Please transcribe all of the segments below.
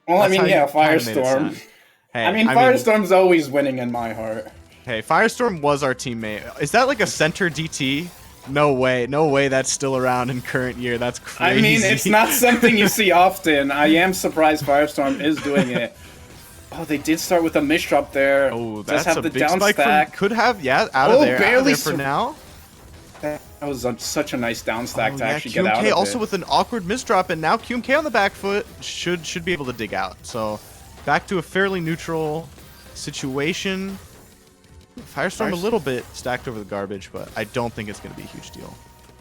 Well, I That's how mean, you yeah, kind of made it Firestorm. sound. I Hey, mean, I mean, Firestorm's always winning in my heart. hey, Firestorm was our teammate. Is that like a center DT? No way, no way that's still around in current year. That's I mean, it's crazy. not something you see often. I am surprised Firestorm is doing it. Oh, they did start with a misdrop there. Oh, Does that's have a the big down spike from, stack. could have, yeah, out of Oh, there, barely for now. That was such a nice down stack Oh to yeah, actually get out QMK of also it. with an awkward misdrop, and now QMK on the back foot should be able to dig out. So back to a fairly neutral situation. Firestorm a little bit stacked over the garbage, but I don't think it's going to be a huge deal.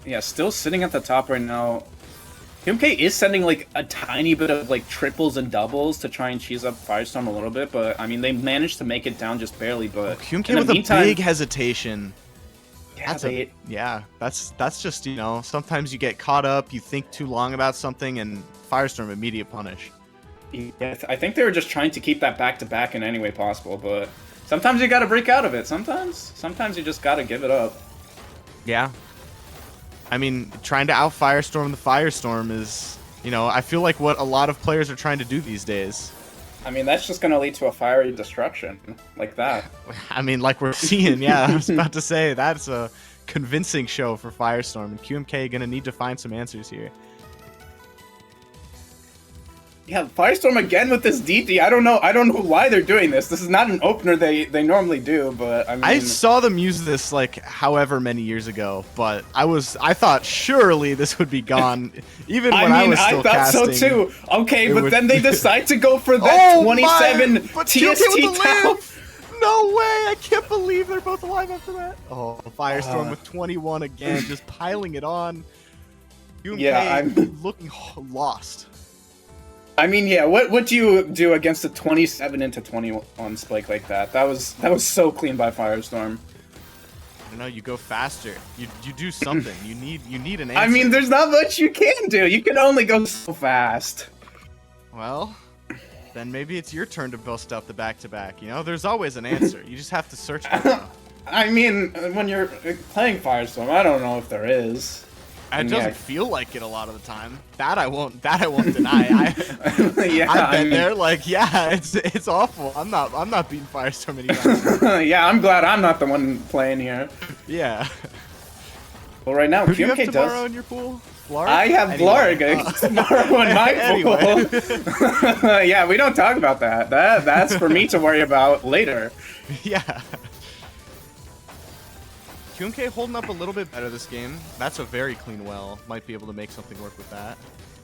Yeah, still sitting at the top right now. QMK is sending like a tiny bit of like triples and doubles to try and cheese up Firestorm a little bit, but I mean they managed to make it down just barely. But QMK with a big hesitation. Yeah, That's just, you know, sometimes you get caught up, you think too long about something, and Firestorm immediate punish. yeah, I think they were just trying to keep that back to back in any way possible, but sometimes you gotta break out of it. Sometimes you just gotta give it up. Yeah. I mean, trying to out Firestorm the Firestorm is, you know, I feel like what a lot of players are trying to do these days. I mean, that's just gonna lead to a fiery destruction like that. I mean, like we're seeing, yeah, I was about to say, that's a convincing show for Firestorm, and QMK gonna need to find some answers here. Yeah, Firestorm again with this DT. I don't know why they're doing this. This is not an opener they normally do, but I mean, I saw them use this like however many years ago, but I thought surely this would be gone even when I was still casting. I thought so too. Okay, but would... then they decide to go for that 27 but TSD town. No way! I can't believe they're both alive after that. Oh, Firestorm with 21 again, just piling it on. QMK yeah, I'm looking lost. I mean, yeah. What do you do against a 27 into 21 spike like that? That was so clean by Firestorm. I don't know. You go faster. You do something. you need an answer. I mean, there's not much you can do. You can only go so fast. Well, then maybe it's your turn to bust out the back-to-back. You know, there's always an answer. You just have to search for it. I mean, when you're playing Firestorm, I don't know if there is. It doesn't feel like it a lot of the time. That I won't deny. Yeah, I've been there. Like, yeah, it's awful. I'm not beating Firestorm anytime. Yeah, I'm glad I'm not the one playing here. Yeah. Well, right now, Who do you QMK have tomorrow in your pool? Blarg? I have Blarg tomorrow in my pool. Yeah, we don't talk about that. That's for me to worry about later. Yeah. QMK holding up a little bit better this game. That's a very clean well. Might be able to make something work with that.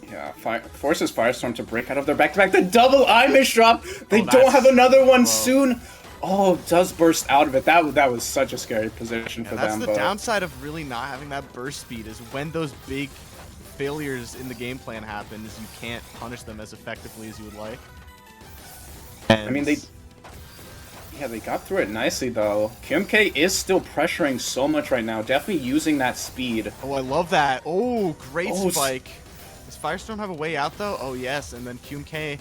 Yeah, forces Firestorm to break out of their back-to-back. The double eye drop. They don't have another one soon. Oh, does burst out of it. That was such a scary position for them. That's the downside of really not having that burst speed, is when those big failures in the game plan happen, is you can't punish them as effectively as you would like. And I mean, they got through it nicely, though. QMK is still pressuring so much right now. Definitely using that speed. Oh, I love that. Oh, great spike. Does Firestorm have a way out, though? Oh, yes. And then QMK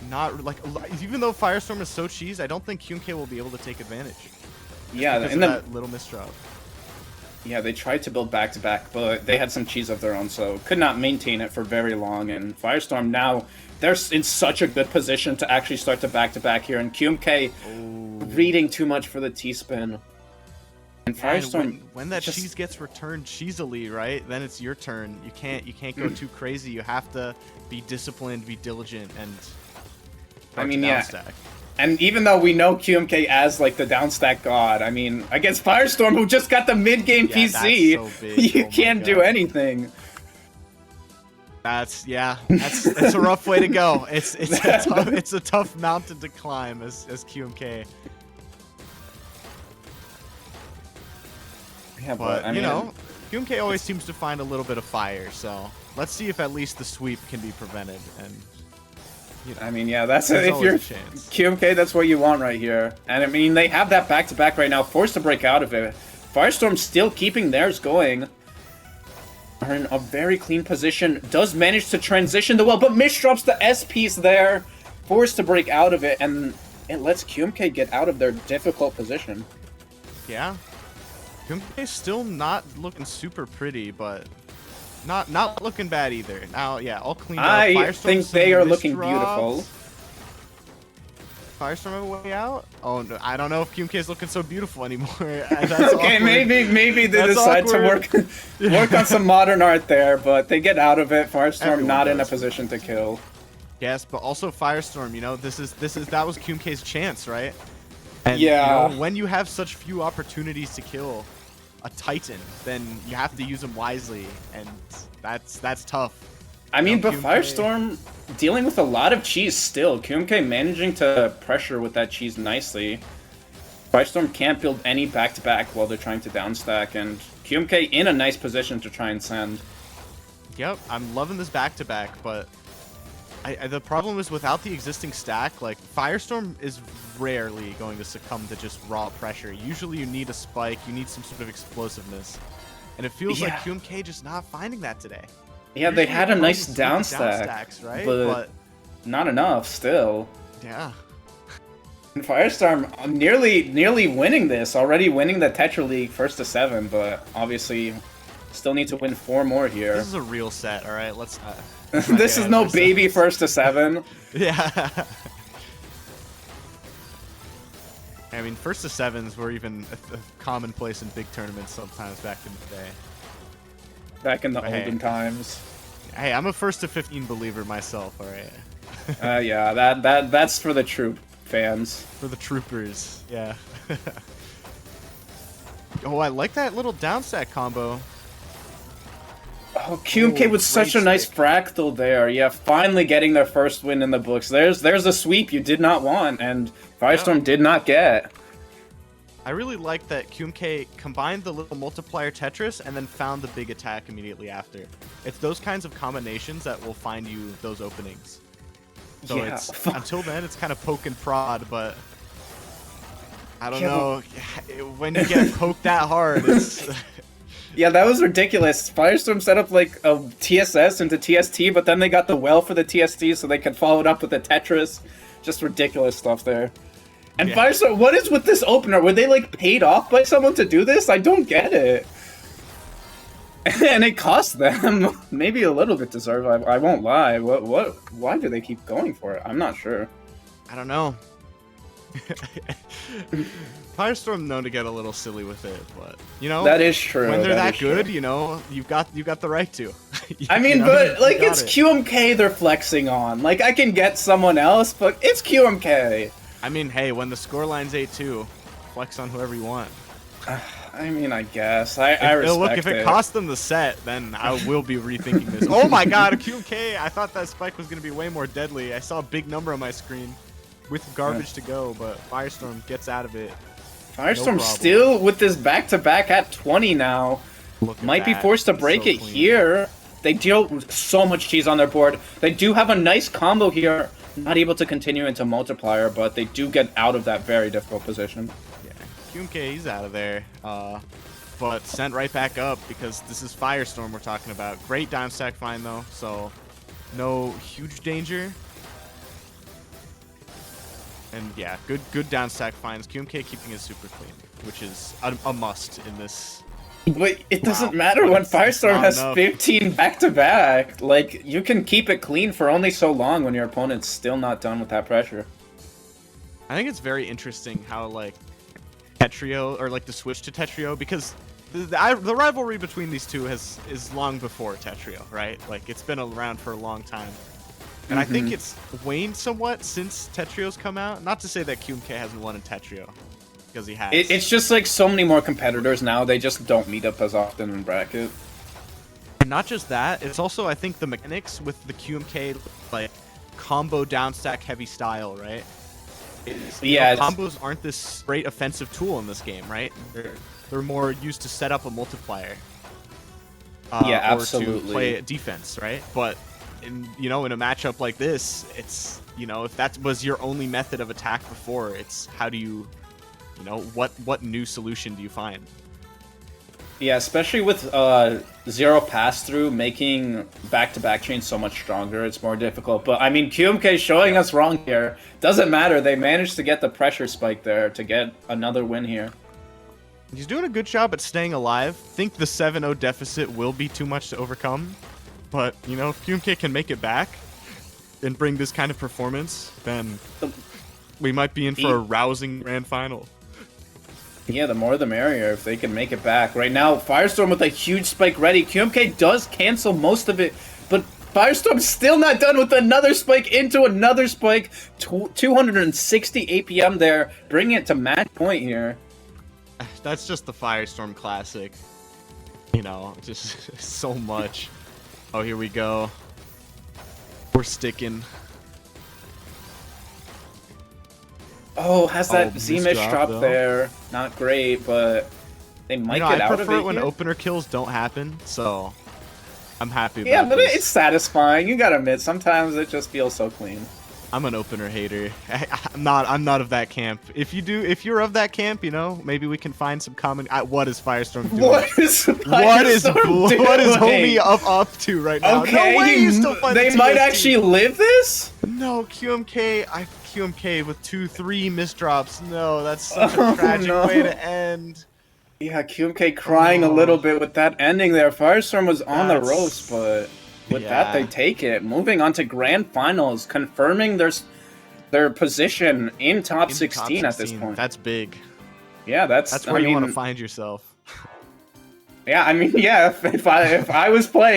not, like, even though Firestorm is so cheese, I don't think QMK will be able to take advantage. Yeah, and that little misdrop. Yeah, they tried to build back-to-back, but they had some cheese of their own, so could not maintain it for very long. And Firestorm now, they're in such a good position to actually start to back-to-back here. And QMK reading too much for the T-spin. And Firestorm, and when that cheese gets returned cheesily, right? Then it's your turn. You can't go too crazy. You have to be disciplined, be diligent, and I mean, yeah. And even though we know QMK as like the downstack god, I mean, against Firestorm, who just got the mid-game PC, you can't do anything. That's a rough way to go. It's a tough mountain to climb as QMK. Yeah, but I mean, you know, QMK always seems to find a little bit of fire. So let's see if at least the sweep can be prevented. And you know, I mean, yeah, that's if you're QMK, that's what you want right here. And I mean, they have that back-to-back right now, forced to break out of it. Firestorm still keeping theirs going. Are in a very clean position. Does manage to transition the well, but misdrops the S piece there. Forced to break out of it, and it lets QMK get out of their difficult position. Yeah. QMK's still not looking super pretty, but not looking bad either. Now, yeah, all cleaned up. I think they are looking beautiful. Firestorm have a way out? Oh, no, I don't know if QMK is looking so beautiful anymore. That's okay, awkward. maybe they That's decide awkward. to work on some modern art there, but they get out of it. Firestorm Everyone not in a does. position to kill. Yes, but also Firestorm, you know, that was QMK's chance, right? And Yeah. you know, when you have such few opportunities to kill a Titan, then you have to use them wisely, and that's tough. I mean, but QMK Firestorm dealing with a lot of cheese still. QMK managing to pressure with that cheese nicely. Firestorm can't build any back-to-back while they're trying to downstack, and QMK in a nice position to try and send. Yep, I'm loving this back-to-back, but the problem is without the existing stack, like, Firestorm is rarely going to succumb to just raw pressure. Usually you need a spike, you need some sort of explosiveness. And it feels like QMK just not finding that today. Yeah, they had a nice downstack, downstacks, right? but not enough still. Yeah. And Firestorm nearly winning this, already winning the Tetra League first to 7, but obviously still need to win 4 more here. This is a real set, all right? Let's this is no baby first to 7. Yeah. I mean, first to 7s were even a commonplace in big tournaments sometimes back in the day. Back in the olden times. Hey, I'm a first to 15 believer myself, all right? Yeah, that's for the troop fans. For the troopers, yeah. Oh, I like that little downstack combo. Oh, QMK with such a nice fractal there. Yeah, finally getting their first win in the books. There's a sweep you did not want, and Firestorm did not get. I really like that QMK combined the little multiplier Tetris and then found the big attack immediately after. It's those kinds of combinations that will find you those openings. So Yeah. it's until then it's kind of poke and prod, but I don't know. When you get poked that hard, it's Yeah, that was ridiculous. Firestorm set up like a TSS into TST, but then they got the well for the TST so they could follow it up with the Tetris. Just ridiculous stuff there. And Firestorm, what is with this opener? Were they like paid off by someone to do this? I don't get it. And it cost them maybe a little bit deserved. I won't lie. Why do they keep going for it? I'm not sure. I don't know. Firestorm known to get a little silly with it, but you know that is true. When they're that good, you know, you've got the right to. I mean, but like it's QMK they're flexing on. Like I can get someone else, but it's QMK. I mean, hey, when the scoreline's 8-2, flex on whoever you want. I mean, I guess I respect look, if it costs them the set, then I will be rethinking this. Oh my God, a QMK! I thought that spike was gonna be way more deadly. I saw a big number on my screen with garbage to go, but Firestorm gets out of it. Firestorm still with this back-to-back at 20 now. Might be forced to break it here. They deal so much cheese on their board. They do have a nice combo here. Not able to continue into multiplier, but they do get out of that very difficult position. Yeah, QMK, he's out of there. But sent right back up because this is Firestorm we're talking about. Great down stack find though, so no huge danger. And yeah, good down stack finds. QMK keeping it super clean, which is a must in this. But it doesn't matter when Firestorm has 15 back-to-back. Like, you can keep it clean for only so long when your opponent's still not done with that pressure. I think it's very interesting how, like, Tetrio, or like the switch to Tetrio, because the rivalry between these two is long before Tetrio, right? Like, it's been around for a long time. And I think it's waned somewhat since Tetrio's come out. Not to say that QMK hasn't won in Tetrio. Because he has. It's just like so many more competitors now, they just don't meet up as often in bracket. And not just that, it's also, I think, the mechanics with the QMK, like, combo downstack heavy style, right? Yeah. Combos aren't this great offensive tool in this game, right? They're more used to set up a multiplier. Yeah, absolutely. Or to play defense, right? But, in a matchup like this, it's, if that was your only method of attack before, it's how do you... what new solution do you find? Yeah, especially with zero pass-through, making back-to-back chains so much stronger, it's more difficult. But, I mean, QMK showing us wrong here. Doesn't matter, they managed to get the pressure spike there to get another win here. He's doing a good job at staying alive. Think the 7-0 deficit will be too much to overcome. But, if QMK can make it back and bring this kind of performance, then... We might be in for a rousing grand final. Yeah, the more the merrier if they can make it back. Right now, Firestorm with a huge spike ready. QMK does cancel most of it, but Firestorm's still not done with another spike into another spike. 260 APM there, bringing it to match point here. That's just the Firestorm classic. You know, just so much. Oh, here we go. We're sticking. Oh, has that Z-Mish drop though. there. Not great, but they might get out of it. I prefer it when here. opener kills don't happen, so I'm happy about Yeah, but this. it's satisfying. You gotta admit, sometimes it just feels so clean. I'm an opener hater. I'm not of that camp. If you're of that camp, you know, maybe we can find some common. What is Firestorm doing? What is homie up to right now? Okay, no way you still find they the might TSD. actually live this? No, QMK with 2-3 misdrops. No, that's such a tragic way to end. Yeah, QMK crying a little bit with that ending there. Firestorm was on the ropes, but with that they take it. Moving on to grand finals, confirming their position in top 16 at this point. That's big. Yeah, that's where you want to find yourself. Yeah, I mean, yeah, if I was playing